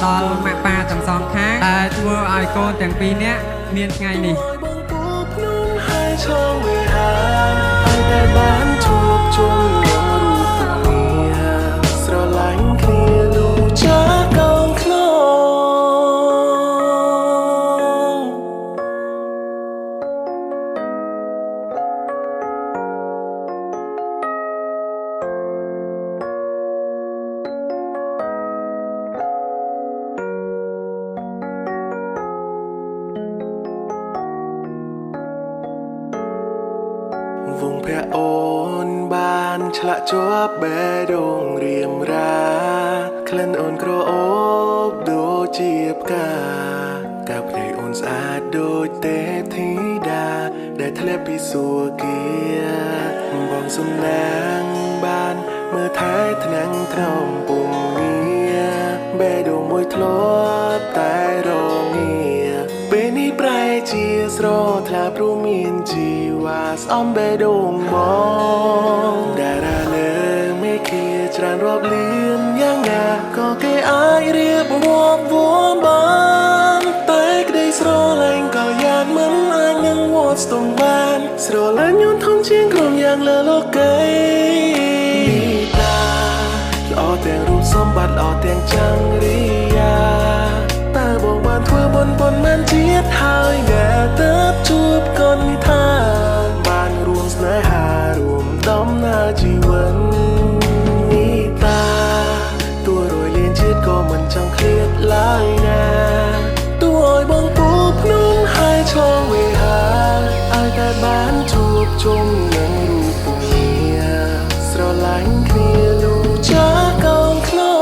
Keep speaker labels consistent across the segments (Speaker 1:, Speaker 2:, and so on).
Speaker 1: ដល់ម៉ាក់ប៉ាទាំងសងខាងដែលធ្វើឲ្យកូនទាំងពីរនាក់មានថ្ងៃនេះ
Speaker 2: តែបានជួបជុំនឹងរូបគ្នាស្រឡាញ់គ្នាលូចាកូនខ្នងវងព្រះអូនបានឆ្លាក់ជាប់បេះដូងរៀមរាក្លិនអូនក្រអូបដូចជាផ្កាកាបភ្នែកអូនស្អាតដូចទេពធីតាដែលធ្លាក់ពីសួគ៌បងសំណាងបានមើលថែថ្នាំងត្រង់ពុំងាបេះដូងមួយធ្លាប់តែរងាពេលនេះប្រែជាស្រថ្លាព្រោះមានជីវ៉ាស្អំបេះដូងបងតារាលើមេឃាច្រើនរាប់លានយ៉ាងណាក៏គេអាចរៀបរាប់វងបានតែក្តីស្រឡាញ់ក៏យ៉ាងមិនអាចនឹងវត្តស្ទង់បានស្រឡាញ់យន់ធំជាងក្រុមយ៉ាងលើលោកីតាល្អទាំងរូបសម្បត្តិល្អទាំងចង្រិយាតើបងបានធ្វើបុណ្យប៉ុន្មានជាតិហើយងាទៅជួបកូននេះថាបានរួមស្នេហារួមដំណើរជីវិតនេះតាទោះរយលានជាតិក៏មិនចង់ឃ្លាតឡើយណាទោះឲ្យបងពូភ្នំហើយឆ្លងវេហាឲ្យតែបានជួបជុំនឹងរូបគ្នាស្រឡាញ់គ្នាលូចាកូនខ្នង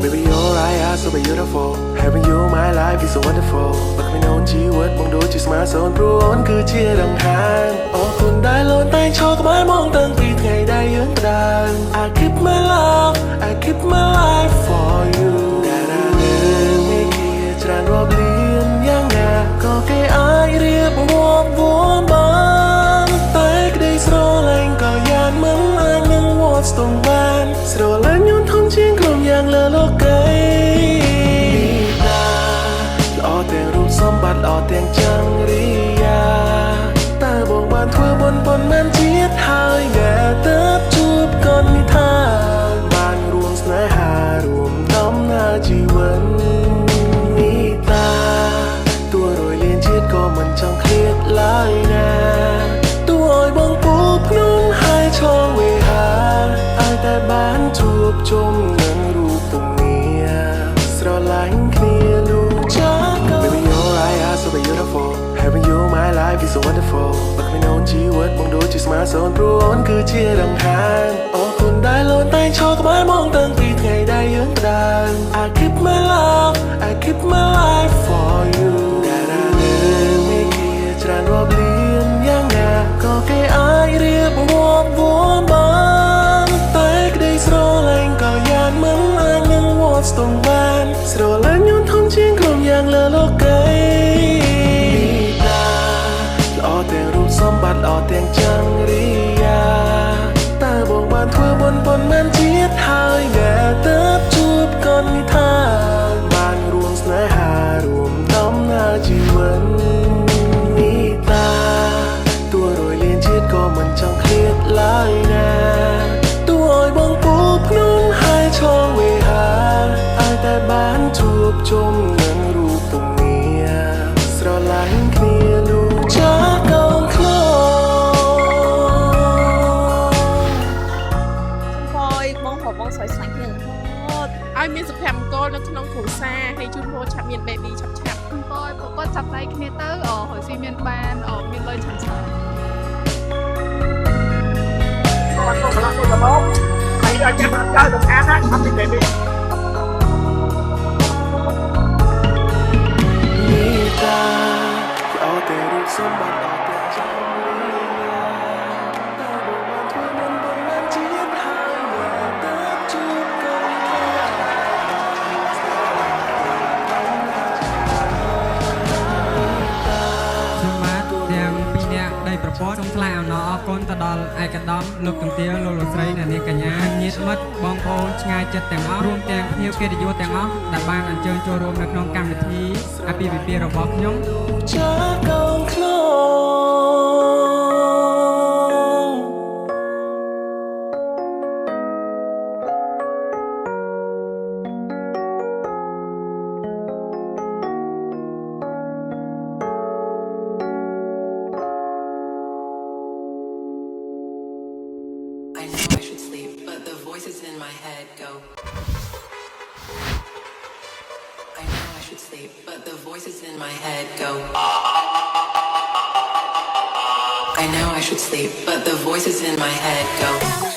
Speaker 2: Baby, your eyes are so beautiful. Having you in my life is so wonderful. บักไม่นอนชีวิตมองดูจีสมาร์ทโซนพร้อนคือเชียร์ดังหางโอ้คุณได้โลนแต่งชอกับไม้มองตั้งปีไงได้ยืนกระดาน I keep my love, I keep my life for you แต่ละเรื่องไม่เกี่ยวจานรอบเลียนยังไงก็แค่อายเรียบวงวนบานแต่ก็ได้สโลแรงก็ยานมันอายยังวอดสตรงบ้านสโลแรงย้อนทำเชียงกลมอย่างเลอโลกเกยตาល្អទាំងរូបសម្បត្តិល្អទាំងចង្រិយាតើបងបានធ្វើបុណ្យប៉ុន្មានជាតិហើយងាទៅជួបកូននេះថាបានរួមស្នេហារួមដំណើរជីវិតនេះតាទោះរយលានជាតិក៏មិនចង់ឃ្លាតឡើយណាទោះឲ្យបងពូភ្នំហើយឆ្លងវេហាឲ្យតែបានជួបជុំនឹងរូបគ្នាស្រឡាញ់គ្នាលូចាក Baby your eyes are so beautiful Having you in my life is so wonderful บักไม่นอนชีวิตมองดูจีสมาร์ทโซนพร้อนคือเชียร์ดังหางโอ้คุณได้โลนแต่งชอกับไม้มองตั้งปีไงได้ยืนกระดาน I keep my love I keep my life for you แต่ละเรื่องไม่เกี่ยวจานรอบเลียนยังไงก็แค่อายเรียบรับวนบานแต่ก็ได้สโลแรงก็ยานมันอายยังวอดสตรงบ้านสโลแรงย้อนทำเชียงกลมอย่างเลอโลกเกยตาល្អទាំងរូបសម្បត្តិល្អទាំងចង្រិយាតើបងបានធ្វើបុណ្យប៉ុន្មានជាតិហើយងាទៅជួបកូននេះថាបានរួមស្នេហារួមដំណើរជីវិតនេះតាទោះរយលានជាតិក៏មិនចង់ឃ្លាតឡើយណាទោះឲ្យបងពូភ្នំហើយឆ្លងវេហាឲ្យតែបានជួបជុំនឹងរូបគ្នាស្រឡាញ់គ្នាលូចាកូនខ្នង
Speaker 3: បងប្អូនបងស្រីស្លាញ់គ្នារហូតឲ្យមានសុភមង្គលនៅក្នុងគ្រួសារហើយជូនពរឆាប់មាន baby ឆាប់ៗបងប្អូនគាត់ចាប់ដៃគ្នាទៅហើយស៊ីមានបានមានលុយច្រើនៗបងប្អូនកន្លងទៅដល់ហើយឲ្យចាំដល់ទៅអានណាអត់មាន baby
Speaker 2: នេះតាល្អតែរូបសម្បត្តិល្អទាំងចង្រិយាតើបងបានធ្វើបុណ្យប៉ុន្មានជាតិហើយងាទៅជួបកូននេះថា
Speaker 1: ពុទ្ធសូមថ្លែងអំណរអរគុណទៅដល់ឯកឧត្តមលោកជំទាវលោកលោកស្រីអ្នកនាងកញ្ញាញាតិមិត្តបងប្អូនឆ្ងាយចិត្តទាំងអស់រួមទាំងភ្ញៀវកិត្តិយសទាំងអស់ដែលបានអញ្ជើញចូលរួមនៅក្នុងកម្មវិធីអាពាហ៍ពិពាហ៍របស់ខ្ញុំ
Speaker 2: Just come close.
Speaker 4: I know I should sleep, but the voices in my head go. I know I should sleep, but the voices in my head go. I know I should sleep, but the voices in my head go.